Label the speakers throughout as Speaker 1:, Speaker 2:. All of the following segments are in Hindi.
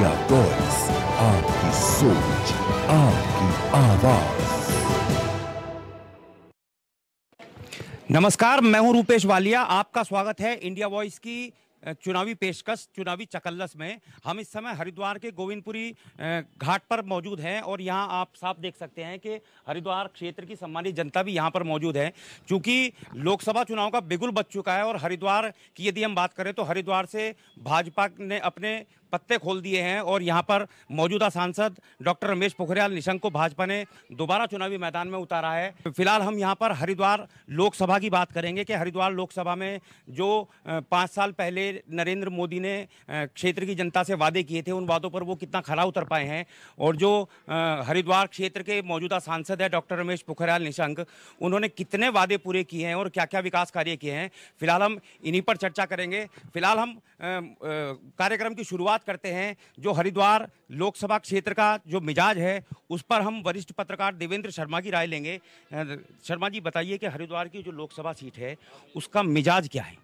Speaker 1: इंडिया वॉइस, आपकी सोच, आपकी आवाज।
Speaker 2: नमस्कार, मैं हूं रूपेश वालिया। आपका स्वागत है इंडिया वॉइस की चुनावी पेशकश, चुनावी चकल्लस में। हम इस समय हरिद्वार के गोविंदपुरी घाट पर मौजूद हैं और यहां आप साफ देख सकते हैं कि हरिद्वार क्षेत्र की सम्मानित जनता भी यहां पर मौजूद है। क्योंकि लोकसभा चुनाव का बिगुल बज चुका है और हरिद्वार की यदि हम बात करें तो हरिद्वार से भाजपा ने अपने पत्ते खोल दिए हैं और यहां पर मौजूदा सांसद डॉक्टर रमेश पोखरियाल निशंक को भाजपा ने दोबारा चुनावी मैदान में उतारा है। फिलहाल हम यहां पर हरिद्वार लोकसभा की बात करेंगे कि हरिद्वार लोकसभा में जो 5 साल पहले नरेंद्र मोदी ने क्षेत्र की जनता से वादे किए थे, उन वादों पर वो कितना खरा उतर पाए हैं। और जो हरिद्वार क्षेत्र के मौजूदा सांसद है डॉक्टर रमेश पोखरियाल निशंक, उन्होंने कितने वादे पूरे किए हैं और क्या क्या विकास कार्य किए हैं, फिलहाल हम इन्हीं पर चर्चा करेंगे। फिलहाल हम कार्यक्रम की शुरुआत करते हैं। जो हरिद्वार लोकसभा क्षेत्र का जो मिजाज है उस पर हम वरिष्ठ पत्रकार देवेंद्र शर्मा की राय लेंगे। शर्मा जी, बताइए कि हरिद्वार की जो लोकसभा सीट है उसका मिजाज क्या है?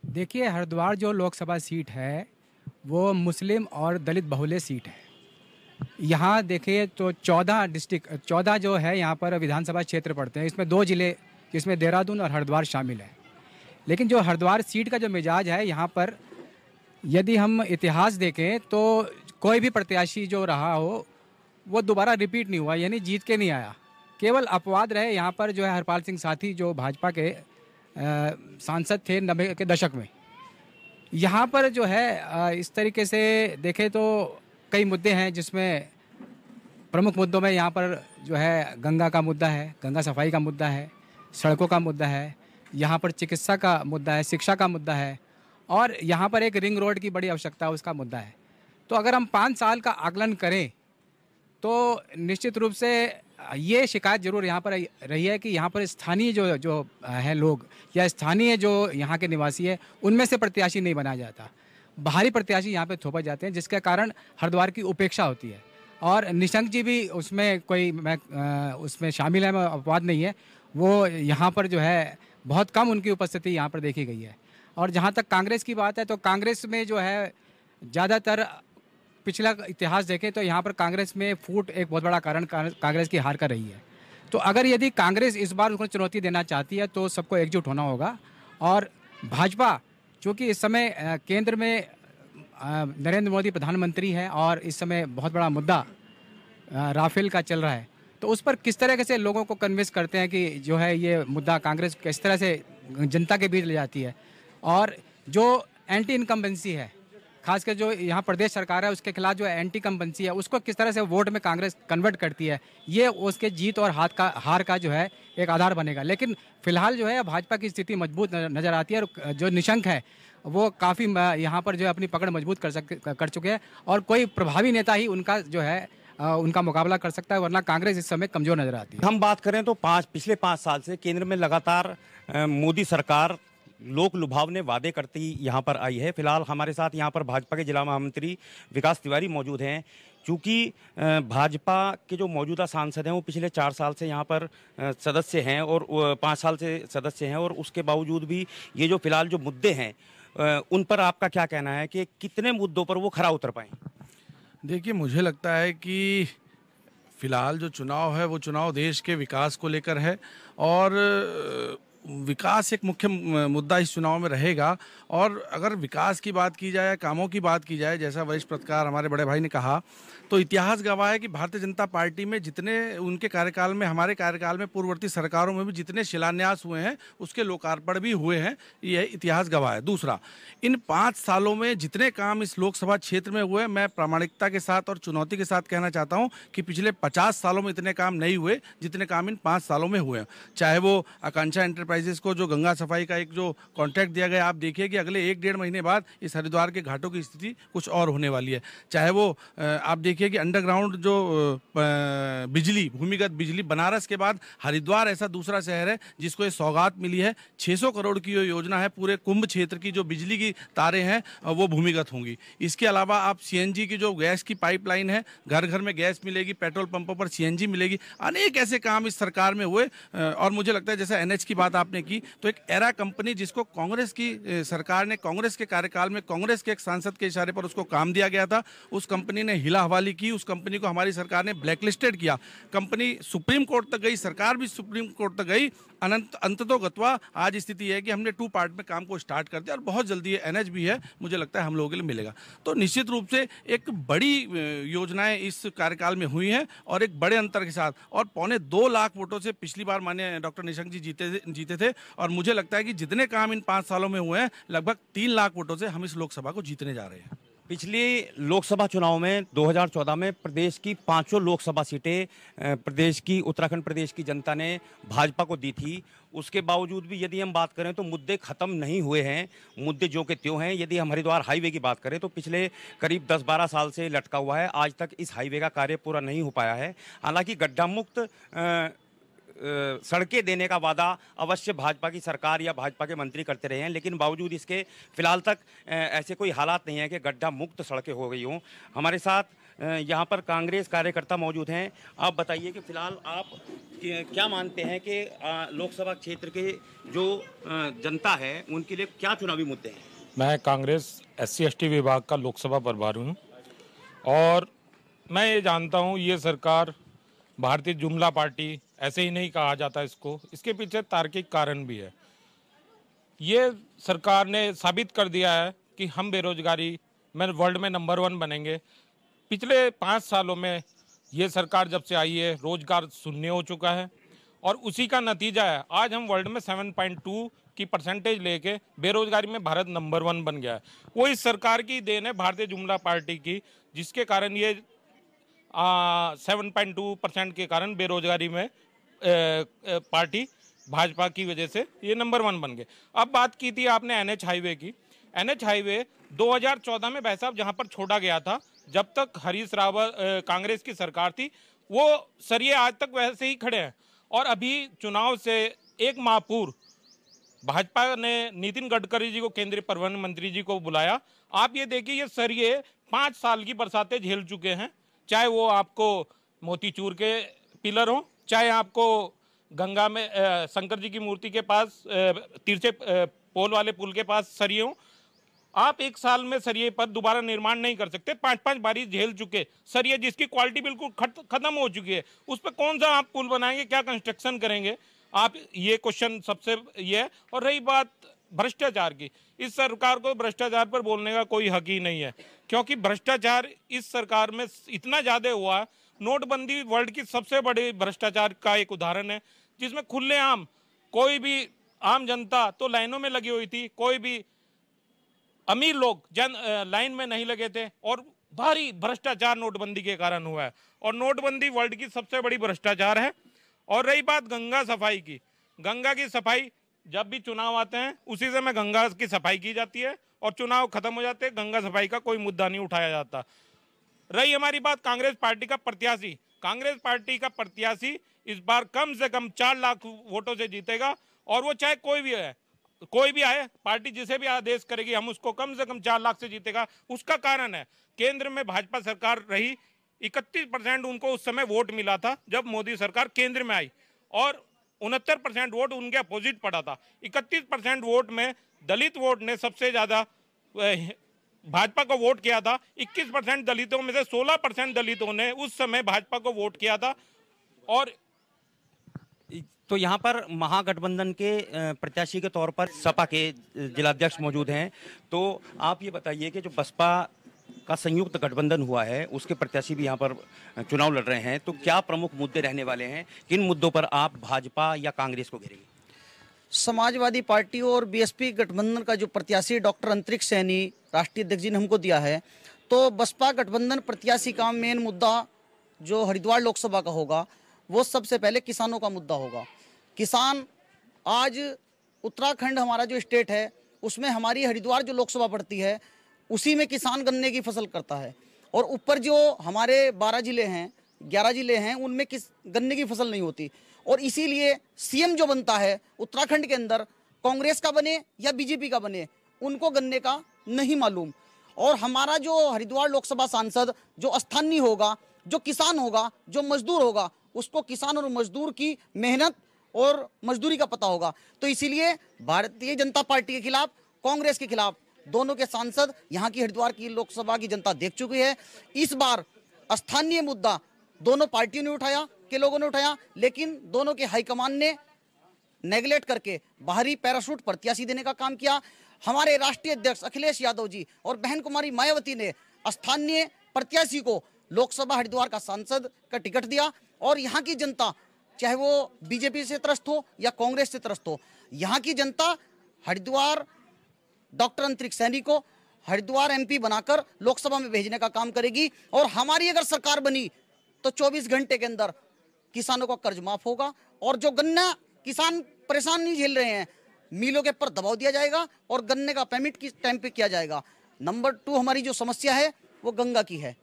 Speaker 3: देखिए, हरिद्वार जो लोकसभा सीट है वो मुस्लिम और दलित बहुल्य सीट है। यहाँ देखिए तो 14 जो है यहाँ पर विधानसभा क्षेत्र पड़ते हैं। इसमें 2 जिले, इसमें देहरादून और हरिद्वार शामिल है। लेकिन जो हरिद्वार सीट का जो मिजाज है यहाँ पर, यदि हम इतिहास देखें तो कोई भी प्रत्याशी जो रहा हो वो दोबारा रिपीट नहीं हुआ, यानी जीत के नहीं आया। केवल अपवाद रहे यहाँ पर जो है हरपाल सिंह साथी, जो भाजपा के सांसद थे 90 के दशक में। यहाँ पर जो है इस तरीके से देखें तो कई मुद्दे हैं, जिसमें प्रमुख मुद्दों में यहाँ पर जो है गंगा का मुद्दा है, गंगा सफाई का मुद्दा है, सड़कों का मुद्दा है, यहाँ पर चिकित्सा का मुद्दा है, शिक्षा का मुद्दा है और यहाँ पर एक रिंग रोड की बड़ी आवश्यकता है, उसका मुद्दा है। तो अगर हम 5 साल का आकलन करें तो निश्चित रूप से ये शिकायत जरूर यहाँ पर रही है कि यहाँ पर स्थानीय जो है लोग या स्थानीय जो यहाँ के निवासी है, उनमें से प्रत्याशी नहीं बनाया जाता। बाहरी प्रत्याशी यहाँ पे थोपे जाते हैं, जिसके कारण हरिद्वार की उपेक्षा होती है। और निशंक जी भी उसमें उसमें शामिल है, अपवाद नहीं है। वो यहाँ पर जो है बहुत कम उनकी उपस्थिति यहाँ पर देखी गई है। और जहाँ तक कांग्रेस की बात है तो कांग्रेस में जो है ज़्यादातर पिछला इतिहास देखें तो यहाँ पर कांग्रेस में फूट एक बहुत बड़ा कारण कांग्रेस की हार का रही है। तो अगर यदि कांग्रेस इस बार उसको चुनौती देना चाहती है तो सबको एकजुट होना होगा। और भाजपा, चूँकि इस समय केंद्र में नरेंद्र मोदी प्रधानमंत्री है और इस समय बहुत बड़ा मुद्दा राफेल का चल रहा है, तो उस पर किस तरह से लोगों को कन्विंस करते हैं कि जो है ये मुद्दा कांग्रेस किस तरह से जनता के बीच ले जाती है। और जो एंटी इनकम्बेंसी है, खासकर जो यहाँ प्रदेश सरकार है उसके खिलाफ जो एंटी इनकम्बेंसी है, उसको किस तरह से वोट में कांग्रेस कन्वर्ट करती है, ये उसके जीत और हार का जो है एक आधार बनेगा। लेकिन फिलहाल जो है भाजपा की स्थिति मजबूत नज़र आती है और जो निशंक है वो काफ़ी यहाँ पर जो है अपनी पकड़ मजबूत कर चुके हैं और कोई प्रभावी नेता ही उनका जो है उनका मुकाबला कर सकता है, वरना कांग्रेस इस समय कमज़ोर नजर आती है।
Speaker 2: हम बात करें तो पिछले 5 साल से केंद्र में लगातार मोदी सरकार लोक लुभावने वादे करती यहाँ पर आई है। फिलहाल हमारे साथ यहाँ पर भाजपा के जिला महामंत्री विकास तिवारी मौजूद हैं। क्योंकि भाजपा के जो मौजूदा सांसद हैं वो पिछले 4 साल से यहाँ पर सदस्य हैं और 5 साल से सदस्य हैं, और उसके बावजूद भी ये जो फिलहाल जो मुद्दे हैं उन पर आपका क्या कहना है कि कितने मुद्दों पर वो खरा उतर पाएँ?
Speaker 4: देखिए, मुझे लगता है कि फिलहाल जो चुनाव है वो चुनाव देश के विकास को लेकर है और विकास एक मुख्य मुद्दा इस चुनाव में रहेगा। और अगर विकास की बात की जाए, कामों की बात की जाए, जैसा वरिष्ठ पत्रकार हमारे बड़े भाई ने कहा, तो इतिहास गवाह है कि भारतीय जनता पार्टी में जितने उनके कार्यकाल में, हमारे कार्यकाल में, पूर्ववर्ती सरकारों में भी जितने शिलान्यास हुए हैं उसके लोकार्पण भी हुए हैं, यह इतिहास गवाह है। दूसरा, इन 5 सालों में जितने काम इस लोकसभा क्षेत्र में हुए, मैं प्रामाणिकता के साथ और चुनौती के साथ कहना चाहता हूँ कि पिछले 50 सालों में इतने काम नहीं हुए जितने काम इन 5 सालों में हुए हैं। चाहे वो आकांक्षा एंटरप्राइजेस को जो गंगा सफाई का एक जो कॉन्ट्रैक्ट दिया गया, आप देखिए कि अगले 1-1.5 महीने बाद इस हरिद्वार के घाटों की स्थिति कुछ और होने वाली है। चाहे वो आप देखिए कि अंडरग्राउंड जो बिजली, भूमिगत बिजली, बनारस के बाद हरिद्वार ऐसा दूसरा शहर है जिसको ये सौगात मिली है। 600 करोड़ की ये योजना है। पूरे कुंभ क्षेत्र की जो बिजली की तारें हैं वो भूमिगत होंगी। इसके अलावा आप सीएनजी की जो गैस की पाइपलाइन है, घर घर में गैस मिलेगी, पेट्रोल पंपों पर सीएनजी मिलेगी। अनेक ऐसे काम इस सरकार में हुए और मुझे लगता है जैसा एनएच की बात आपने की, तो एक एरा कंपनी जिसको कांग्रेस की सरकार ने, कांग्रेस के कार्यकाल में कांग्रेस के एक सांसद के इशारे पर उसको काम दिया गया था, उस कंपनी ने हिला हवाली की, उस कंपनी को हमारी सरकार ने ब्लैकलिस्टेड किया। कंपनी सुप्रीम कोर्ट तक गई, सरकार भी सुप्रीम कोर्ट तक गई। अंततोगत्वा आज स्थिति है कि हमने 2 पार्ट में काम को स्टार्ट कर दिया और बहुत जल्दी ये NH भी है, मुझे लगता है हम लोगों के लिए मिलेगा। तो निश्चित रूप से एक बड़ी योजनाएं इस कार्यकाल में हुई हैं और एक बड़े अंतर के साथ, और 2.25 लाख वोटों से पिछली बार माननीय डॉक्टर निशंक जी जीते थे, और मुझे लगता है कि जितने काम इन 5 सालों में हुए हैं, लगभग 3 लाख वोटों से हम इस लोकसभा को जीतने जा रहे हैं।
Speaker 2: पिछली लोकसभा चुनाव में 2014 में प्रदेश की 5 लोकसभा सीटें प्रदेश की, उत्तराखंड प्रदेश की जनता ने भाजपा को दी थी। उसके बावजूद भी यदि हम बात करें तो मुद्दे खत्म नहीं हुए हैं, मुद्दे जो के त्यों हैं। यदि हम हरिद्वार हाईवे की बात करें तो पिछले करीब 10-12 साल से लटका हुआ है, आज तक इस हाईवे का कार्य पूरा नहीं हो पाया है। हालांकि गड्ढा मुक्त सड़कें देने का वादा अवश्य भाजपा की सरकार या भाजपा के मंत्री करते रहे हैं, लेकिन बावजूद इसके फिलहाल तक ऐसे कोई हालात नहीं है कि गड्ढा मुक्त सड़कें हो गई हों। हमारे साथ यहाँ पर कांग्रेस कार्यकर्ता मौजूद हैं। आप बताइए कि फिलहाल आप क्या मानते हैं कि लोकसभा क्षेत्र के जो जनता है उनके लिए क्या चुनावी मुद्दे हैं?
Speaker 5: मैं कांग्रेस SC/ST विभाग का लोकसभा प्रभारी हूँ और मैं ये जानता हूँ ये सरकार भारतीय जुमला पार्टी, ऐसे ही नहीं कहा जाता इसको, इसके पीछे तार्किक कारण भी है। ये सरकार ने साबित कर दिया है कि हम बेरोजगारी में वर्ल्ड में नंबर 1 बनेंगे। पिछले 5 सालों में ये सरकार जब से आई है रोजगार शून्य हो चुका है और उसी का नतीजा है आज हम वर्ल्ड में 7.2 की परसेंटेज लेके बेरोजगारी में भारत नंबर 1 बन गया है। वो इस सरकार की देन है, भारतीय जुमला पार्टी की, जिसके कारण ये 7.2% के कारण बेरोजगारी में पार्टी भाजपा की वजह से ये नंबर 1 बन गए। अब बात की थी आपने NH हाईवे की। NH हाईवे 2014 में भाई साहब जहां पर छोड़ा गया था, जब तक हरीश रावत कांग्रेस की सरकार थी, वो सरिये आज तक वैसे ही खड़े हैं। और अभी चुनाव से 1 माह पूर्व भाजपा ने नितिन गडकरी जी को, केंद्रीय परिवहन मंत्री जी को बुलाया। आप ये देखिए, ये सरिये 5 साल की बरसातें झेल चुके हैं, चाहे वो आपको मोतीचूर के पिलर हो, चाहे आपको गंगा में शंकर जी की मूर्ति के पास तिरछे पोल वाले पुल के पास सरिये हो। आप 1 साल में सरिये पर दोबारा निर्माण नहीं कर सकते। 5-5 बारिश झेल चुके सरिये, जिसकी क्वालिटी बिल्कुल खत्म हो चुकी है, उस पर कौन सा आप पुल बनाएंगे, क्या कंस्ट्रक्शन करेंगे आप? ये क्वेश्चन सबसे ये है। और रही बात भ्रष्टाचार की, इस सरकार को भ्रष्टाचार पर बोलने का कोई हक ही नहीं है, क्योंकि भ्रष्टाचार इस सरकार में इतना ज्यादा हुआ है। नोटबंदी वर्ल्ड की सबसे बड़ी भ्रष्टाचार का एक उदाहरण है, जिसमें खुलेआम कोई भी आम जनता तो लाइनों में लगी हुई थी, कोई भी अमीर लोग लाइन में नहीं लगे थे, और भारी भ्रष्टाचार नोटबंदी के कारण हुआ है। और नोटबंदी वर्ल्ड की सबसे बड़ी भ्रष्टाचार है। और रही बात गंगा सफाई की, गंगा की सफाई जब भी चुनाव आते हैं उसी समय गंगा की सफाई की जाती है और चुनाव खत्म हो जाते हैं, गंगा सफाई का कोई मुद्दा नहीं उठाया जाता। रही हमारी बात कांग्रेस पार्टी का प्रत्याशी, कांग्रेस पार्टी का प्रत्याशी इस बार कम से कम 4 लाख वोटों से जीतेगा, और वो चाहे कोई भी है, कोई भी आए, पार्टी जिसे भी आदेश करेगी हम उसको कम से कम 4 लाख से जीतेगा। उसका कारण है केंद्र में भाजपा सरकार रही, 31% उनको उस समय वोट मिला था जब मोदी सरकार केंद्र में आई, और 69% वोट उनके अपोजिट पड़ा था। 31% वोट में दलित वोट ने सबसे ज्यादा भाजपा को वोट किया था। 21% दलितों में से 16% दलितों ने उस समय भाजपा को वोट किया था। और
Speaker 2: तो यहाँ पर महागठबंधन के प्रत्याशी के तौर पर सपा के जिलाध्यक्ष मौजूद हैं। तो आप ये बताइए कि जो बसपा का संयुक्त गठबंधन हुआ है उसके प्रत्याशी भी यहाँ पर चुनाव लड़ रहे हैं, तो क्या प्रमुख मुद्दे रहने वाले हैं? किन मुद्दों पर आप भाजपा या कांग्रेस को घेरेंगे?
Speaker 6: समाजवादी पार्टी और BSP गठबंधन का जो प्रत्याशी डॉक्टर अंतरिक्ष सैनी राष्ट्रीय अध्यक्ष जी ने हमको दिया है, तो बसपा गठबंधन प्रत्याशी का मेन मुद्दा जो हरिद्वार लोकसभा का होगा वो सबसे पहले किसानों का मुद्दा होगा। किसान आज उत्तराखंड हमारा जो स्टेट है उसमें हमारी हरिद्वार जो लोकसभा पड़ती है उसी में किसान गन्ने की फसल करता है, और ऊपर जो हमारे 12 जिले हैं, 11 जिले हैं, उनमें गन्ने की फसल नहीं होती। और इसीलिए CM जो बनता है उत्तराखंड के अंदर, कांग्रेस का बने या BJP का बने, उनको गन्ने का नहीं मालूम। और हमारा जो हरिद्वार लोकसभा सांसद जो स्थानीय होगा, जो किसान होगा, जो मजदूर होगा, उसको किसान और मजदूर की मेहनत और मजदूरी का पता होगा। तो इसीलिए भारतीय जनता पार्टी के खिलाफ, कांग्रेस के खिलाफ दोनों के सांसद यहाँ की हरिद्वार की लोकसभा की जनता देख चुकी है। इस बार स्थानीय मुद्दा दोनों पार्टियों ने उठाया, के लोगों ने उठाया, लेकिन दोनों के हाईकमान ने नेगलेक्ट करके बाहरी पैराशूट प्रत्याशी देने का काम किया। हमारे राष्ट्रीय अध्यक्ष अखिलेश यादव जी और बहन कुमारी मायावती ने स्थानीय प्रत्याशी को लोकसभा हरिद्वार का सांसद का टिकट दिया और यहाँ की जनता, चाहे वो बीजेपी से त्रस्त हो या कांग्रेस से त्रस्त हो, यहाँ की जनता हरिद्वार डॉक्टर अंतरिक्ष सैनी को हरिद्वार एमपी बनाकर लोकसभा में भेजने का काम करेगी। और हमारी अगर सरकार बनी तो 24 घंटे के अंदर किसानों का कर्ज माफ होगा और जो गन्ना किसान परेशान नहीं झेल रहे हैं, मिलों के ऊपर दबाव दिया जाएगा और गन्ने का पेमेंट किस टाइम पे किया जाएगा। नंबर 2, हमारी जो समस्या है वो गंगा की है।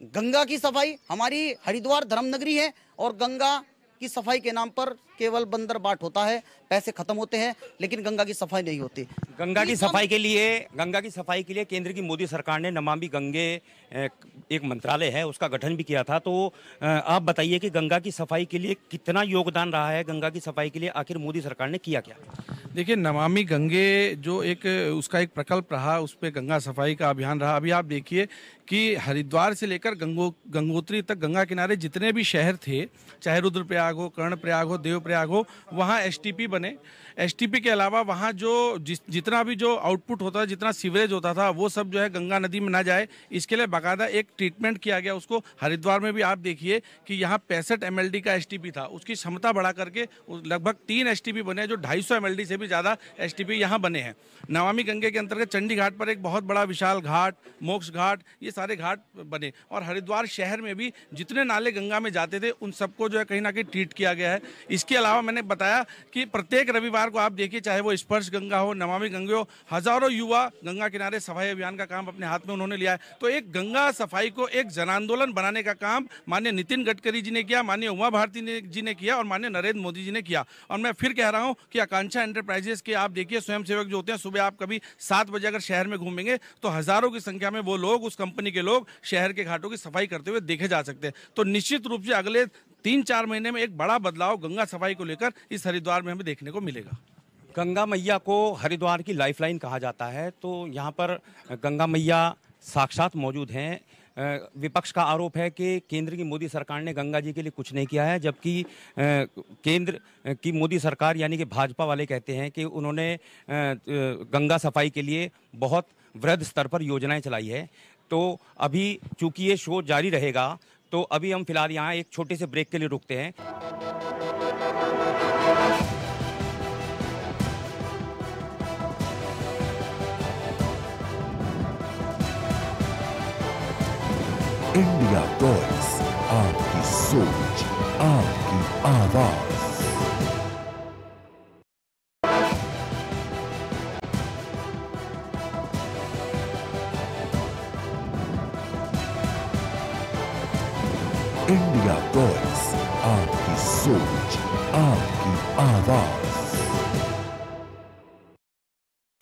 Speaker 6: गंगा की सफाई, हमारी हरिद्वार धर्मनगरी है और गंगा की सफाई के नाम पर केवल बंदर बाट होता है, पैसे खत्म होते हैं, लेकिन गंगा की सफाई नहीं होती।
Speaker 2: गंगा की सफाई के लिए केंद्र की मोदी सरकार ने नमामि गंगे एक मंत्रालय है उसका गठन भी किया था। तो आप बताइए कि गंगा की सफाई के लिए कितना योगदान रहा है, गंगा की सफाई के लिए आखिर मोदी सरकार ने किया क्या?
Speaker 4: देखिए, नमामि गंगे जो उसका एक प्रकल्प रहा, उस पर गंगा सफाई का अभियान रहा। अभी आप देखिए कि हरिद्वार से लेकर गंगोत्री तक गंगा किनारे जितने भी शहर थे, चाहे रुद्रप्रयाग हो, कर्णप्रयाग हो, देवप्रयाग हो, वहाँ एसटीपी बने। एसटीपी के अलावा वहाँ जितना भी जो आउटपुट होता था, जितना सीवरेज होता था, वो सब जो है गंगा नदी में ना जाए, इसके लिए बाकायदा एक ट्रीटमेंट किया गया उसको। हरिद्वार में भी आप देखिए कि यहाँ 65 MLD का एसटीपी था, उसकी क्षमता बढ़ा करके लगभग 3 एसटीपी बने, जो 250 MLD से भी ज़्यादा एसटीपी यहाँ बने हैं। नमामि गंगे के अंतर्गत चंडी घाट पर एक बहुत बड़ा विशाल घाट, मोक्ष घाट, ये सारे घाट बने। और हरिद्वार शहर में भी जितने नाले गंगा में जाते थे उन सबको जो है कहीं ना कहीं ट्रीट किया गया है। इसके अलावा मैंने बताया कि प्रत्येक रविवार को आप देखिए, चाहे वो स्पर्श गंगा हो, नमामि गंगे हो, हजारों युवा गंगा किनारे सफाई अभियान का काम अपने हाथ में उन्होंने लिया है। तो एक गंगा सफाई को एक जन आंदोलन बनाने का काम माननीय नितिन गडकरी जी ने किया, माननीय उमा भारती जी ने किया और माननीय नरेंद्र मोदी जी ने किया। और मैं फिर कह रहा हूं कि आकांक्षा एंटरप्राइजेस के आप देखिए स्वयंसेवक जो होते हैं, सुबह आप कभी 7 बजे अगर शहर में घूमेंगे तो हजारों की संख्या में वो लोग, उस कंपनी के लोग शहर के घाटों की सफाई करते हुए देखे जा सकते हैं। तो निश्चित रूप से अगले 3-4 महीने में एक बड़ा बदलाव गंगा सफाई को लेकर इस हरिद्वार में हमें देखने को मिलेगा।
Speaker 2: गंगा मैया को हरिद्वार की लाइफलाइन कहा जाता है, तो यहाँ पर गंगा मैया साक्षात मौजूद हैं। विपक्ष का आरोप है कि केंद्र की मोदी सरकार ने गंगा जी के लिए कुछ नहीं किया है, जबकि केंद्र की मोदी सरकार यानी कि भाजपा वाले कहते हैं कि उन्होंने गंगा सफाई के लिए बहुत वृहद स्तर पर योजनाएं चलाई है। तो अभी चूंकि ये शो जारी रहेगा, तो अभी हम फिलहाल यहाँ एक छोटे से ब्रेक के लिए रुकते हैं।
Speaker 1: इंडिया वॉइस, आपकी सोच, आपकी आवाज। इंडिया वॉइस, आपकी सोच, आपकी आवाज।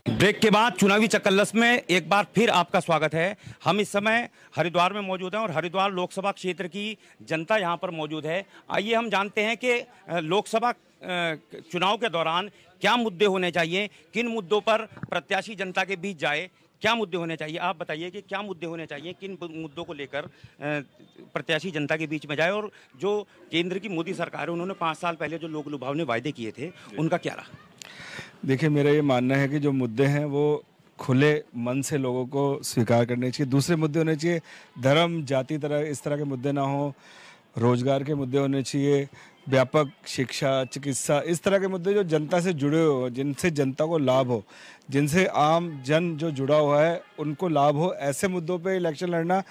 Speaker 2: ब्रेक के बाद चुनावी चकल्लस में एक बार फिर आपका स्वागत है। हम इस समय हरिद्वार में मौजूद हैं और हरिद्वार लोकसभा क्षेत्र की जनता यहां पर मौजूद है। आइए हम जानते हैं कि लोकसभा चुनाव के दौरान क्या मुद्दे होने चाहिए, किन मुद्दों पर प्रत्याशी जनता के बीच जाए, क्या मुद्दे होने चाहिए। आप बताइए कि क्या मुद्दे होने चाहिए, किन मुद्दों को लेकर प्रत्याशी जनता के बीच में जाए, और जो केंद्र की मोदी सरकार है उन्होंने 5 साल पहले जो लोक लुभावने वायदे किए थे उनका क्या रहा।
Speaker 4: देखिए, मेरा ये मानना है कि जो मुद्दे हैं वो खुले मन से लोगों को स्वीकार करने चाहिए। दूसरे मुद्दे होने चाहिए धर्म, जाति, इस तरह के मुद्दे ना हो। रोजगार के मुद्दे होने चाहिए, व्यापक शिक्षा, चिकित्सा, इस तरह के मुद्दे जो जनता से जुड़े हो, जिनसे जनता को लाभ हो, जिनसे आम जन जो जुड़ा हुआ है उनको लाभ हो, ऐसे मुद्दों पे इलेक्शन लड़ना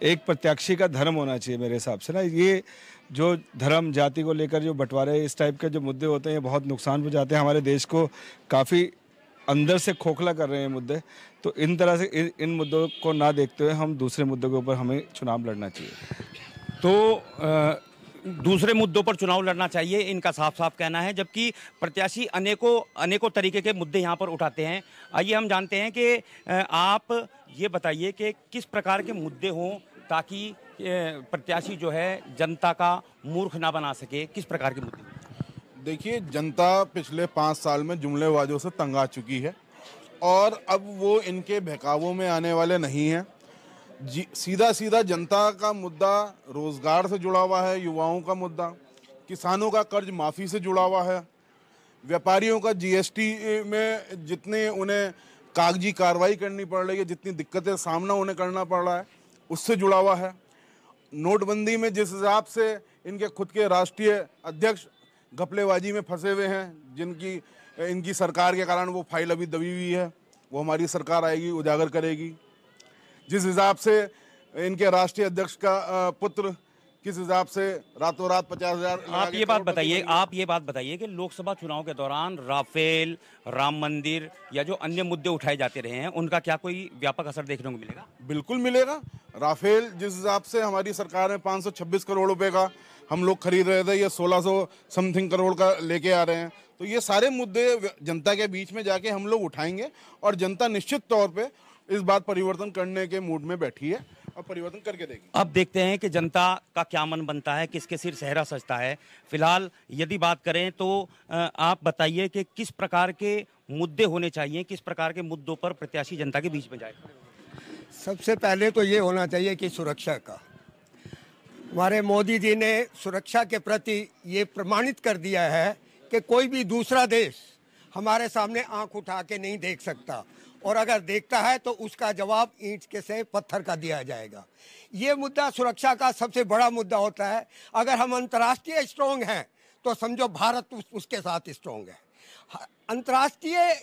Speaker 4: एक प्रत्याशी का धर्म होना चाहिए मेरे हिसाब से ना। ये जो धर्म जाति को लेकर जो बंटवारे, इस टाइप के जो मुद्दे होते हैं, ये बहुत नुकसान पहुंचाते हैं, हमारे देश को काफ़ी अंदर से खोखला कर रहे हैं मुद्दे। तो इन तरह से इन मुद्दों को ना देखते हुए हम दूसरे मुद्दों के ऊपर हमें चुनाव लड़ना चाहिए।
Speaker 2: तो दूसरे मुद्दों पर चुनाव लड़ना चाहिए, इनका साफ साफ कहना है, जबकि प्रत्याशी अनेकों तरीके के मुद्दे यहाँ पर उठाते हैं। आइए हम जानते हैं कि आप ये बताइए कि किस प्रकार के मुद्दे हों ताकि प्रत्याशी जो है जनता का मूर्ख ना बना सके, किस प्रकार के मुद्दे।
Speaker 7: देखिए, जनता पिछले 5 साल में जुमलेबाजों से तंग आ चुकी है और अब वो इनके बहकावों में आने वाले नहीं हैं। सीधा जनता का मुद्दा रोजगार से जुड़ा हुआ है, युवाओं का मुद्दा, किसानों का कर्ज माफ़ी से जुड़ा हुआ है, व्यापारियों का जीएसटी में जितने उन्हें कागजी कार्रवाई करनी पड़ रही है, जितनी दिक्कतें सामना उन्हें करना पड़ रहा है, उससे जुड़ा हुआ है। नोटबंदी में जिस हिसाब से इनके खुद के राष्ट्रीय अध्यक्ष घपलेबाजी में फंसे हुए हैं, जिनकी इनकी सरकार के कारण वो फाइल अभी दबी हुई है, वो हमारी सरकार आएगी उजागर करेगी। जिस हिसाब से इनके राष्ट्रीय अध्यक्ष का पुत्र किस हिसाब से रातों रात 50,000।
Speaker 2: आप ये बात बताइए कि लोकसभा चुनाव के दौरान राफेल, राम मंदिर या जो अन्य मुद्दे उठाए जाते रहे हैं, उनका क्या कोई व्यापक असर देखने को मिलेगा?
Speaker 7: बिल्कुल मिलेगा। राफेल जिस हिसाब से हमारी सरकार ने 526 करोड़ रुपए का हम लोग खरीद रहे थे, ये 1600 समथिंग करोड़ का लेके आ रहे हैं, तो ये सारे मुद्दे जनता के बीच में जाके हम लोग उठाएंगे और जनता निश्चित तौर पे इस बात परिवर्तन करने के मूड में बैठी है और परिवर्तन करके देगी।
Speaker 2: अब देखते हैं कि जनता का क्या मन बनता है, किसके सिर सहरा सजता है। फिलहाल यदि बात करें तो आप बताइए कि किस प्रकार के मुद्दे होने चाहिए, किस प्रकार के मुद्दों पर प्रत्याशी जनता के बीच में जाए?
Speaker 8: सबसे पहले तो ये होना चाहिए कि सुरक्षा का, हमारे मोदी जी ने सुरक्षा के प्रति ये प्रमाणित कर दिया है कि कोई भी दूसरा देश हमारे सामने आंख उठा के नहीं देख सकता, और अगर देखता है तो उसका जवाब ईंट के से पत्थर का दिया जाएगा। ये मुद्दा सुरक्षा का सबसे बड़ा मुद्दा होता है। अगर हम अंतर्राष्ट्रीय स्ट्रॉन्ग हैं तो समझो भारत उसके साथ स्ट्रॉन्ग है। अंतर्राष्ट्रीय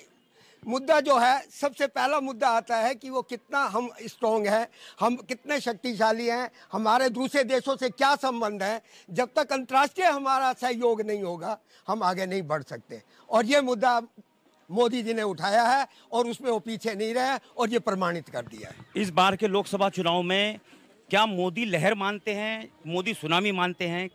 Speaker 8: मुद्दा जो है, सबसे पहला मुद्दा आता है कि वो कितना हम स्ट्रॉन्ग हैं, हम कितने शक्तिशाली हैं, हमारे दूसरे देशों से क्या संबंध है। जब तक अंतर्राष्ट्रीय हमारा सहयोग नहीं होगा हम आगे नहीं बढ़ सकते, और ये मुद्दा मोदी जी ने उठाया है और उसमें वो पीछे नहीं रहे और ये प्रमाणित कर दिया है।
Speaker 2: इस बार के लोकसभा चुनाव में क्या मोदी लहर मानते हैं, मोदी सुनामी मानते हैं?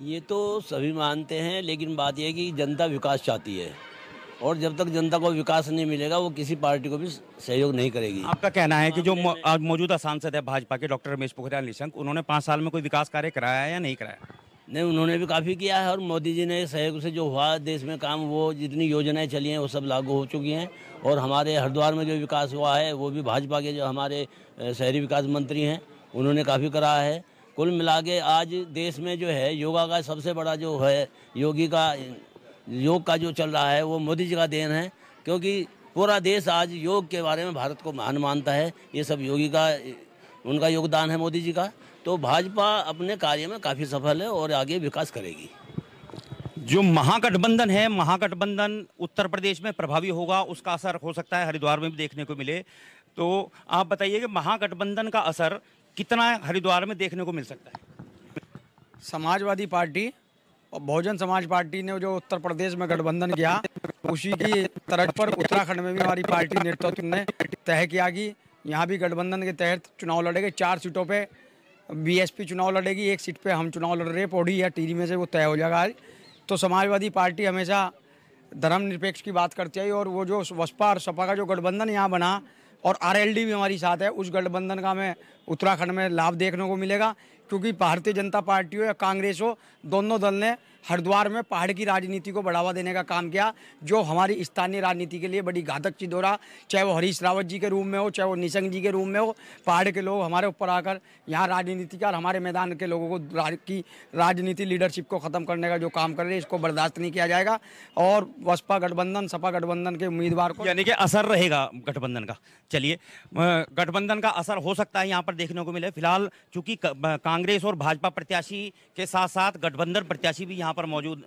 Speaker 9: ये तो सभी मानते हैं, लेकिन बात यह है कि जनता विकास चाहती है, और जब तक जनता को विकास नहीं मिलेगा वो किसी पार्टी को भी सहयोग नहीं करेगी।
Speaker 2: आपका कहना है कि जो मौजूदा सांसद है भाजपा के डॉक्टर रमेश पोखरियाल निशंक, उन्होंने 5 साल में कोई विकास कार्य कराया है या नहीं कराया?
Speaker 9: नहीं, उन्होंने भी काफ़ी किया है, और मोदी जी ने सहयोग से जो हुआ देश में काम, वो जितनी योजनाएं चली हैं वो सब लागू हो चुकी हैं। और हमारे हरिद्वार में जो विकास हुआ है वो भी भाजपा के जो हमारे शहरी विकास मंत्री हैं उन्होंने काफ़ी करा है। कुल मिला के आज देश में जो है योगा का सबसे बड़ा जो है योग का जो चल रहा है वो मोदी जी का देन है, क्योंकि पूरा देश आज योग के बारे में भारत को महान मानता है। ये सब योगी का उनका योगदान है, मोदी जी का। तो भाजपा अपने कार्य में काफ़ी सफल है और आगे विकास करेगी।
Speaker 2: जो महागठबंधन है, महागठबंधन उत्तर प्रदेश में प्रभावी होगा, उसका असर हो सकता है हरिद्वार में भी देखने को मिले। तो आप बताइए कि महागठबंधन का असर कितना हरिद्वार में देखने को मिल सकता है?
Speaker 3: समाजवादी पार्टी और बहुजन समाज पार्टी ने जो उत्तर प्रदेश में गठबंधन किया, उसी की तर्ज पर उत्तराखंड में भी हमारी पार्टी नेतृत्व ने तय किया कि यहाँ भी गठबंधन के तहत चुनाव लड़ेंगे। 4 सीटों पे बीएसपी चुनाव लड़ेगी, 1 सीट पे हम चुनाव लड़ रहे हैं, पौड़ी या टिहरी में से वो तय हो जाएगा आज। तो समाजवादी पार्टी हमेशा धर्मनिरपेक्ष की बात करती है, और वो जो बसपा और सपा का जो गठबंधन यहाँ बना, और आरएलडी भी हमारी साथ है, उस गठबंधन का हमें उत्तराखंड में लाभ देखने को मिलेगा। क्योंकि भारतीय जनता पार्टी हो या कांग्रेस हो, दोनों दल ने हरिद्वार में पहाड़ की राजनीति को बढ़ावा देने का काम किया, जो हमारी स्थानीय राजनीति के लिए बड़ी घातक चीज हो रहा। चाहे वो हरीश रावत जी के रूप में हो, चाहे वो निशंक जी के रूप में हो, पहाड़ के लोग हमारे ऊपर आकर यहाँ राजनीति का और हमारे मैदान के लोगों को राजनीति लीडरशिप को ख़त्म करने का जो काम कर रहे हैं, इसको बर्दाश्त नहीं किया जाएगा। और बसपा गठबंधन, सपा गठबंधन के उम्मीदवार को,
Speaker 2: यानी कि असर रहेगा गठबंधन का। चलिए, गठबंधन का असर हो सकता है यहाँ पर देखने को मिले। फिलहाल चूंकि कांग्रेस और भाजपा प्रत्याशी के साथ साथ गठबंधन प्रत्याशी भी यहाँ पर मौजूद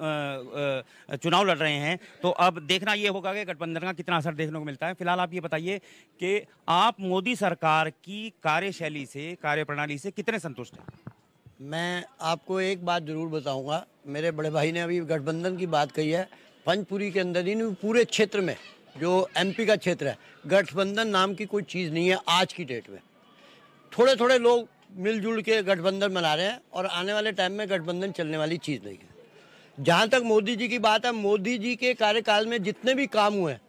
Speaker 2: चुनाव लड़ रहे हैं, तो अब देखना ये होगा कि गठबंधन का कितना असर देखने को मिलता है। फिलहाल आप ये बताइए कि आप मोदी सरकार की कार्यशैली से, कार्यप्रणाली से कितने संतुष्ट हैं?
Speaker 10: मैं आपको एक बात जरूर बताऊंगा। मेरे बड़े भाई ने अभी गठबंधन की बात कही है। पंचपुरी के अंदर ही नहीं, पूरे क्षेत्र में जो एमपी का क्षेत्र है, गठबंधन नाम की कोई चीज़ नहीं है। आज की डेट में थोड़े थोड़े लोग मिलजुल के गठबंधन बना रहे हैं, और आने वाले टाइम में गठबंधन चलने वाली चीज़ नहीं है। जहाँ तक मोदी जी की बात है, मोदी जी के कार्यकाल में जितने भी काम हुए हैं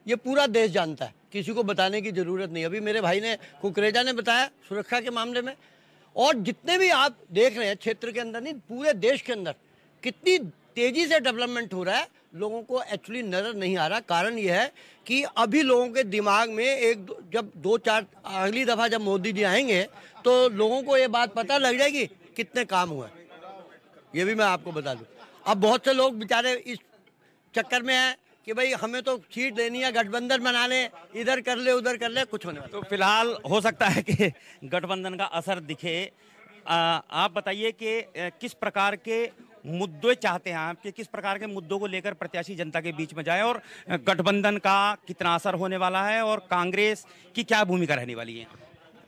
Speaker 10: ये पूरा देश जानता है, किसी को बताने की ज़रूरत नहीं। अभी मेरे भाई ने कुकरेजा ने बताया सुरक्षा के मामले में, और जितने भी आप देख रहे हैं क्षेत्र के अंदर नहीं, पूरे देश के अंदर कितनी तेजी से डेवलपमेंट हो रहा है, लोगों को एक्चुअली नजर नहीं आ रहा। कारण यह है कि अभी लोगों के दिमाग में जब 2-4 अगली दफा जब मोदी जी आएंगे तो लोगों को ये बात पता लग जाएगी कितने काम हुए। ये भी मैं आपको बता दूं, अब बहुत से लोग बेचारे इस चक्कर में हैं कि भाई हमें तो सीट लेनी है, गठबंधन बना ले, इधर कर ले उधर कर ले, कुछ होने वाला।
Speaker 2: तो फिलहाल हो सकता है कि गठबंधन का असर दिखे। आप बताइए कि किस प्रकार के मुद्दे चाहते हैं आप, कि किस प्रकार के मुद्दों को लेकर प्रत्याशी जनता के बीच में जाए, और गठबंधन का कितना असर होने वाला है और कांग्रेस की क्या भूमिका रहने वाली है?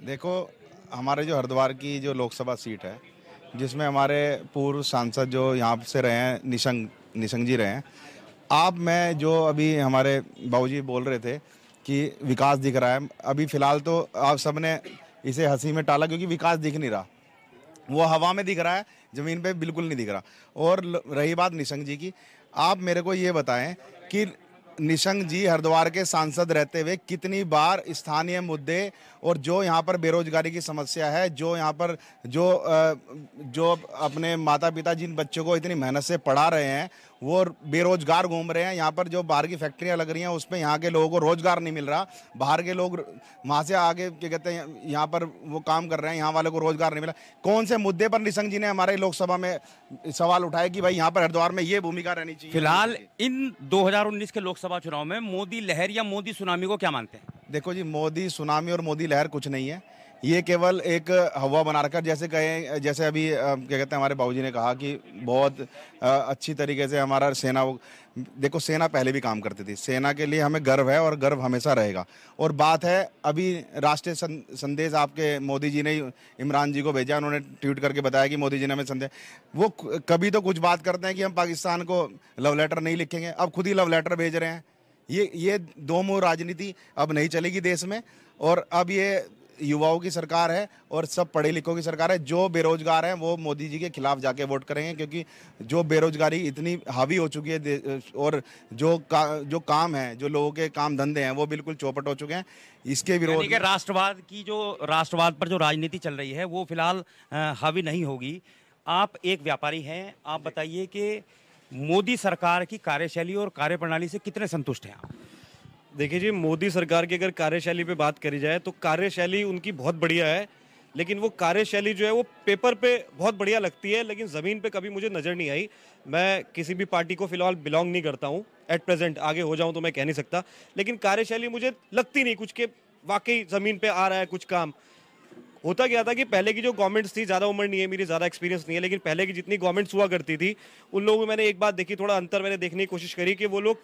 Speaker 11: देखो, हमारे जो हरिद्वार की जो लोकसभा सीट है, जिसमें हमारे पूर्व सांसद जो यहाँ से रहे हैं, निशंक जी रहे हैं, मैं जो अभी हमारे बाबूजी बोल रहे थे कि विकास दिख रहा है, अभी फिलहाल तो आप सबने इसे हंसी में टाला क्योंकि विकास दिख नहीं रहा, वो हवा में दिख रहा है, ज़मीन पे बिल्कुल नहीं दिख रहा। और रही बात निशंक जी की, आप मेरे को ये बताएं कि निशंक जी हरिद्वार के सांसद रहते हुए कितनी बार स्थानीय मुद्दे और जो यहाँ पर बेरोजगारी की समस्या है, जो यहाँ पर जो अपने माता पिता जिन बच्चों को इतनी मेहनत से पढ़ा रहे हैं वो बेरोजगार घूम रहे हैं, यहाँ पर जो बाहर की फैक्ट्रियाँ लग रही हैं उसमें यहाँ के लोगों को रोजगार नहीं मिल रहा, बाहर के लोग वहाँ से आगे क्या कहते हैं यहाँ पर वो काम कर रहे हैं, यहाँ वालों को रोजगार नहीं मिला। कौन से मुद्दे पर निशंक जी ने हमारे लोकसभा में सवाल उठाए कि भाई यहाँ पर हरिद्वार में ये भूमिका रहनी चाहिए?
Speaker 2: फिलहाल इन 2019 के लोकसभा चुनाव में मोदी लहर या मोदी सुनामी को क्या मानते हैं?
Speaker 11: देखो जी, मोदी सुनामी और मोदी लहर कुछ नहीं है, ये केवल एक हवा बना रखा, जैसे अभी क्या कहते हैं हमारे बाबूजी ने कहा कि बहुत अच्छी तरीके से हमारा सेना, देखो सेना पहले भी काम करती थी, सेना के लिए हमें गर्व है और गर्व हमेशा रहेगा। और बात है अभी राष्ट्रीय संदेश आपके मोदी जी ने इमरान जी को भेजा, उन्होंने ट्वीट करके बताया कि मोदी जी ने हमें संदेश, वो कभी तो कुछ बात करते हैं कि हम पाकिस्तान को लव लेटर नहीं लिखेंगे, अब खुद ही लव लेटर भेज रहे हैं। ये दो मुंह राजनीति अब नहीं चलेगी देश में, और अब ये युवाओं की सरकार है और सब पढ़े लिखों की सरकार है। जो बेरोजगार हैं वो मोदी जी के खिलाफ जाके वोट करेंगे, क्योंकि जो बेरोजगारी इतनी हावी हो चुकी है और जो काम है, जो लोगों के काम धंधे हैं वो बिल्कुल चौपट हो चुके हैं। इसके विरोध में
Speaker 2: राष्ट्रवाद पर जो राजनीति चल रही है वो फिलहाल हावी नहीं होगी। आप एक व्यापारी हैं, आप बताइए कि मोदी सरकार की कार्यशैली और कार्यप्रणाली से कितने संतुष्ट हैं आप?
Speaker 12: देखिए जी, मोदी सरकार की अगर कार्यशैली पे बात करी जाए तो कार्यशैली उनकी बहुत बढ़िया है, लेकिन वो कार्यशैली जो है वो पेपर पे बहुत बढ़िया लगती है, लेकिन ज़मीन पे कभी मुझे नज़र नहीं आई। मैं किसी भी पार्टी को फिलहाल बिलोंग नहीं करता हूँ एट प्रेजेंट, आगे हो जाऊँ तो मैं कह नहीं सकता, लेकिन कार्यशैली मुझे लगती नहीं कुछ के वाकई ज़मीन पर आ रहा है कुछ काम। होता क्या था कि पहले की जो गवर्नमेंट्स थी, ज़्यादा उम्र नहीं है मेरी, ज़्यादा एक्सपीरियंस नहीं है, लेकिन पहले की जितनी गवर्नमेंट्स हुआ करती थी उन लोगों में मैंने एक बात देखी, थोड़ा अंतर मैंने देखने की कोशिश करी कि वो लोग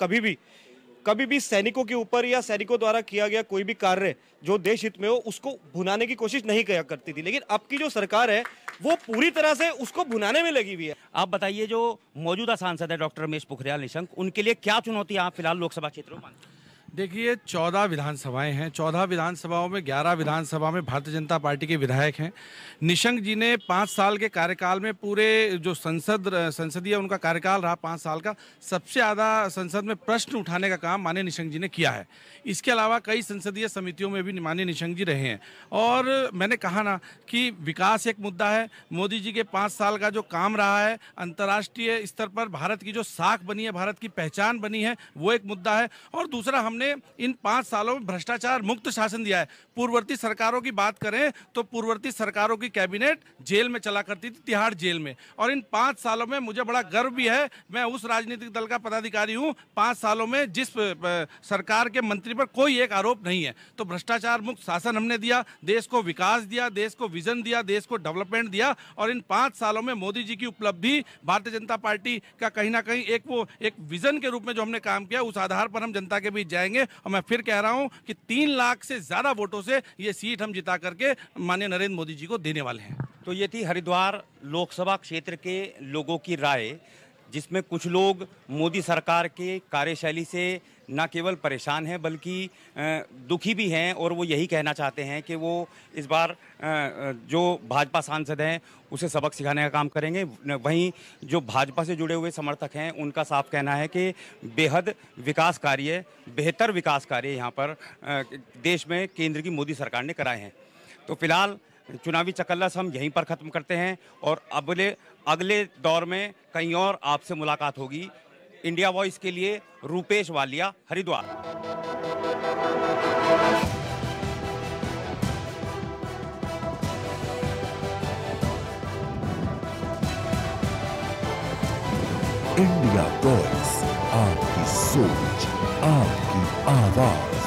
Speaker 12: कभी भी सैनिकों के ऊपर या सैनिकों द्वारा किया गया कोई भी कार्य जो देश हित में हो उसको भुनाने की कोशिश नहीं किया करती थी, लेकिन अब की जो सरकार है वो पूरी तरह से उसको भुनाने में लगी हुई है।
Speaker 2: आप बताइए, जो मौजूदा सांसद है डॉक्टर रमेश पोखरियाल निशंक, उनके लिए क्या चुनौती आप फिलहाल लोकसभा क्षेत्र में मानते हैं?
Speaker 4: देखिए, 14 विधानसभाएं हैं, 14 विधानसभाओं में 11 विधानसभा में भारतीय जनता पार्टी के विधायक हैं। निशंक जी ने 5 साल के कार्यकाल में पूरे जो संसदीय उनका कार्यकाल रहा 5 साल का, सबसे ज़्यादा संसद में प्रश्न उठाने का काम माननीय निशंक जी ने किया है। इसके अलावा कई संसदीय समितियों में भी माननीय निशंक जी रहे हैं। और मैंने कहा ना कि विकास एक मुद्दा है, मोदी जी के 5 साल का जो काम रहा है, अंतर्राष्ट्रीय स्तर पर भारत की जो साख बनी है, भारत की पहचान बनी है, वो एक मुद्दा है। और दूसरा, हमने इन 5 सालों में भ्रष्टाचार मुक्त शासन दिया है। पूर्ववर्ती सरकारों की बात करें तो पूर्ववर्ती सरकारों की कैबिनेट जेल में चला करती थी, तिहाड़ जेल में, और इन 5 सालों में मुझे बड़ा गर्व भी है, मैं उस राजनीतिक दल का पदाधिकारी हूं 5 सालों में जिस सरकार के मंत्री पर कोई एक आरोप नहीं है। तो भ्रष्टाचार मुक्त शासन हमने दिया, देश को विकास दिया, देश को विजन दिया, देश को डेवलपमेंट दिया। और इन 5 सालों में मोदी जी की उपलब्धि, भारतीय जनता पार्टी का कहीं ना कहीं एक विजन के रूप में जो हमने काम किया, उस आधार पर हम जनता के बीच जाएंगे। और मैं फिर कह रहा हूं कि 3 लाख से ज्यादा वोटों से ये सीट हम जिता करके माननीय नरेंद्र मोदी जी को देने वाले हैं।
Speaker 2: तो ये थी हरिद्वार लोकसभा क्षेत्र के लोगों की राय, जिसमें कुछ लोग मोदी सरकार के कार्यशैली से न केवल परेशान हैं बल्कि दुखी भी हैं, और वो यही कहना चाहते हैं कि वो इस बार जो भाजपा सांसद हैं उसे सबक सिखाने का काम करेंगे। वहीं जो भाजपा से जुड़े हुए समर्थक हैं उनका साफ कहना है कि बेहद विकास कार्य, बेहतर विकास कार्य यहाँ पर देश में केंद्र की मोदी सरकार ने कराए हैं। तो फिलहाल चुनावी चकल्लस हम यहीं पर ख़त्म करते हैं और अगले दौर में कहीं और आपसे मुलाकात होगी। इंडिया वॉइस के लिए रूपेश वालिया, हरिद्वार।
Speaker 1: इंडिया वॉइस, आपकी सोच, आपकी आवाज।